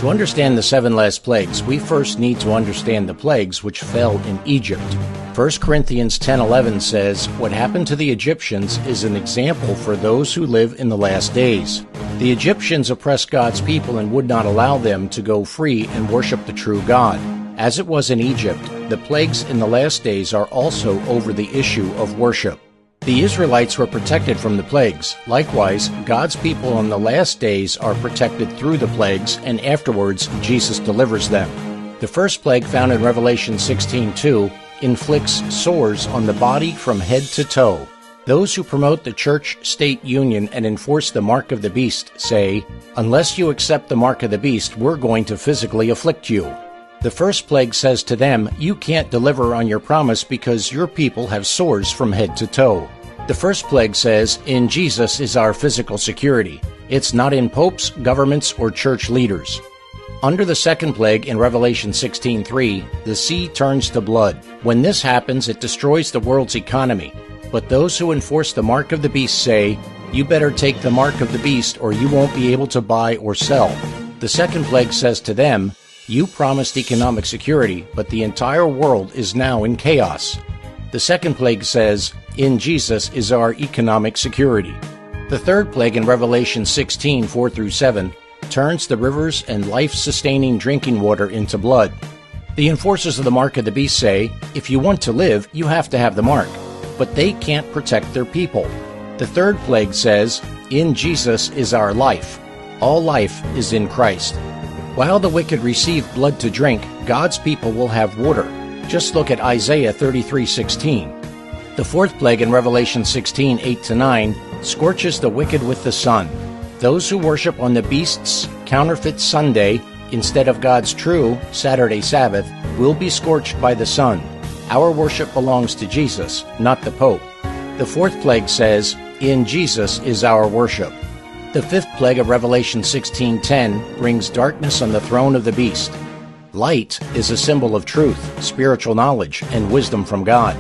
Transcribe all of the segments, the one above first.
To understand the 7 last plagues, we first need to understand the plagues which fell in Egypt. 1 Corinthians 10:11 says, "What happened to the Egyptians is an example for those who live in the last days." The Egyptians oppressed God's people and would not allow them to go free and worship the true God. As it was in Egypt, the plagues in the last days are also over the issue of worship. The Israelites were protected from the plagues. Likewise, God's people in the last days are protected through the plagues, and afterwards Jesus delivers them. The first plague, found in Revelation 16:2, inflicts sores on the body from head to toe. Those who promote the church-state union and enforce the mark of the beast say, "Unless you accept the mark of the beast, we're going to physically afflict you." The first plague says to them, "You can't deliver on your promise because your people have sores from head to toe." The first plague says, "In Jesus is our physical security. It's not in popes, governments, or church leaders." Under the second plague in Revelation 16:3, the sea turns to blood. When this happens, it destroys the world's economy. But those who enforce the mark of the beast say, "You better take the mark of the beast or you won't be able to buy or sell." The second plague says to them, "You promised economic security, but the entire world is now in chaos." The second plague says, "In Jesus is our economic security." The third plague in Revelation 16:4-7 turns the rivers and life-sustaining drinking water into blood. The enforcers of the mark of the beast say, "If you want to live, you have to have the mark." But they can't protect their people. The third plague says, "In Jesus is our life. All life is in Christ." While the wicked receive blood to drink, God's people will have water. Just look at Isaiah 33:16. The fourth plague in Revelation 16:8-9 scorches the wicked with the sun. Those who worship on the beast's counterfeit Sunday instead of God's true Saturday Sabbath will be scorched by the sun. Our worship belongs to Jesus, not the Pope. The fourth plague says, "In Jesus is our worship." The fifth plague of Revelation 16:10 brings darkness on the throne of the beast. Light is a symbol of truth, spiritual knowledge, and wisdom from God.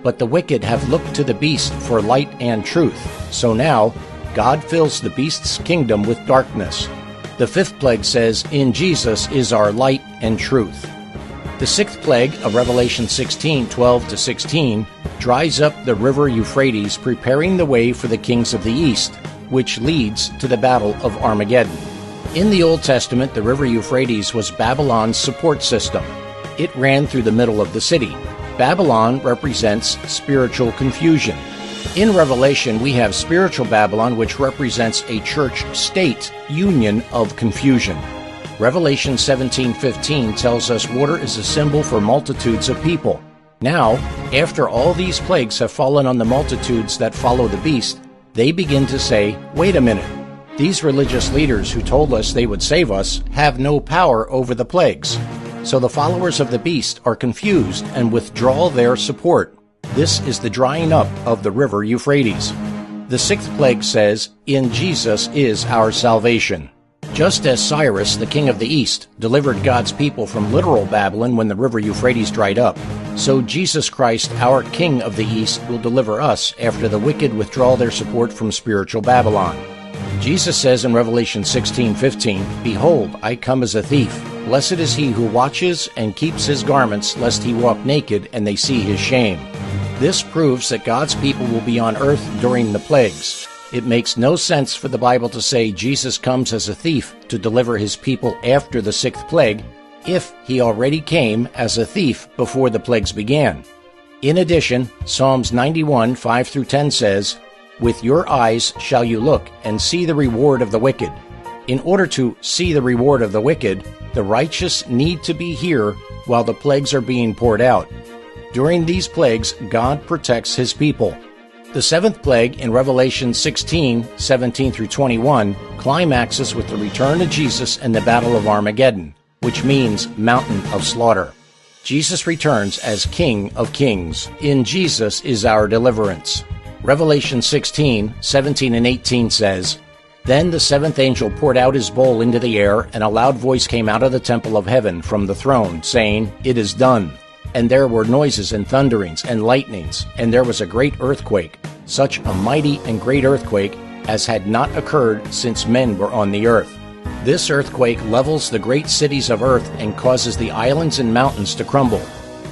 But the wicked have looked to the beast for light and truth. So now, God fills the beast's kingdom with darkness. The fifth plague says, "In Jesus is our light and truth." The sixth plague of Revelation 16:12-16 dries up the river Euphrates, preparing the way for the kings of the east, which leads to the Battle of Armageddon. In the Old Testament, the river Euphrates was Babylon's support system. It ran through the middle of the city. Babylon represents spiritual confusion. In Revelation, we have spiritual Babylon, which represents a church-state union of confusion. Revelation 17:15 tells us water is a symbol for multitudes of people. Now, after all these plagues have fallen on the multitudes that follow the beast, they begin to say, "Wait a minute. These religious leaders who told us they would save us have no power over the plagues." So the followers of the beast are confused and withdraw their support. This is the drying up of the river Euphrates. The sixth plague says, "In Jesus is our salvation." Just as Cyrus, the king of the east, delivered God's people from literal Babylon when the river Euphrates dried up, so Jesus Christ, our King of the east, will deliver us after the wicked withdraw their support from spiritual Babylon. Jesus says in Revelation 16:15, "Behold, I come as a thief. Blessed is he who watches and keeps his garments, lest he walk naked and they see his shame." This proves that God's people will be on earth during the plagues. It makes no sense for the Bible to say Jesus comes as a thief to deliver his people after the sixth plague, if he already came as a thief before the plagues began. In addition, Psalms 91:5-10 says, "With your eyes shall you look and see the reward of the wicked." In order to see the reward of the wicked, the righteous need to be here while the plagues are being poured out. During these plagues, God protects his people. The seventh plague in Revelation 16:17-21 climaxes with the return of Jesus and the Battle of Armageddon, which means mountain of slaughter. Jesus returns as King of Kings. In Jesus is our deliverance. Revelation 16:17-18 says, "Then the seventh angel poured out his bowl into the air, and a loud voice came out of the temple of heaven from the throne, saying, 'It is done.' And there were noises and thunderings and lightnings, and there was a great earthquake, such a mighty and great earthquake as had not occurred since men were on the earth. This earthquake levels the great cities of earth and causes the islands and mountains to crumble.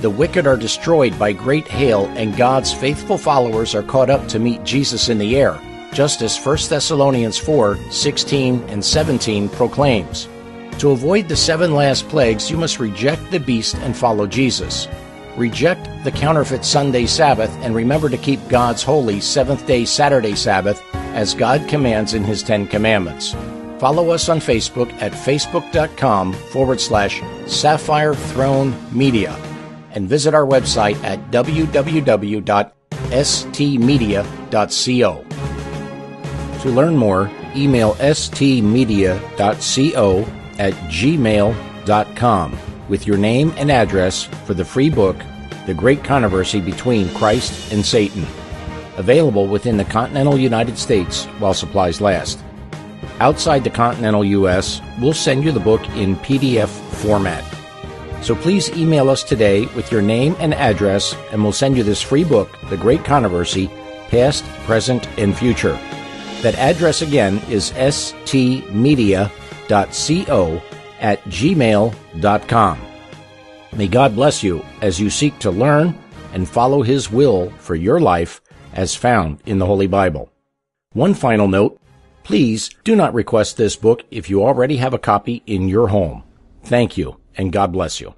The wicked are destroyed by great hail, and God's faithful followers are caught up to meet Jesus in the air, just as 1 Thessalonians 4:16 and 17 proclaims. To avoid the 7 last plagues, you must reject the beast and follow Jesus. Reject the counterfeit Sunday Sabbath and remember to keep God's holy seventh-day Saturday Sabbath as God commands in His 10 Commandments. Follow us on Facebook at facebook.com/Sapphire Throne Media and visit our website at www.stmedia.co. To learn more, email stmedia.co@gmail.com with your name and address for the free book, The Great Controversy Between Christ and Satan, available within the continental United States while supplies last. Outside the continental U.S., we'll send you the book in PDF format. So please email us today with your name and address, and we'll send you this free book, The Great Controversy, Past, Present, and Future. That address again is stmedia.co@gmail.com. May God bless you as you seek to learn and follow His will for your life as found in the Holy Bible. One final note, please do not request this book if you already have a copy in your home. Thank you, and God bless you.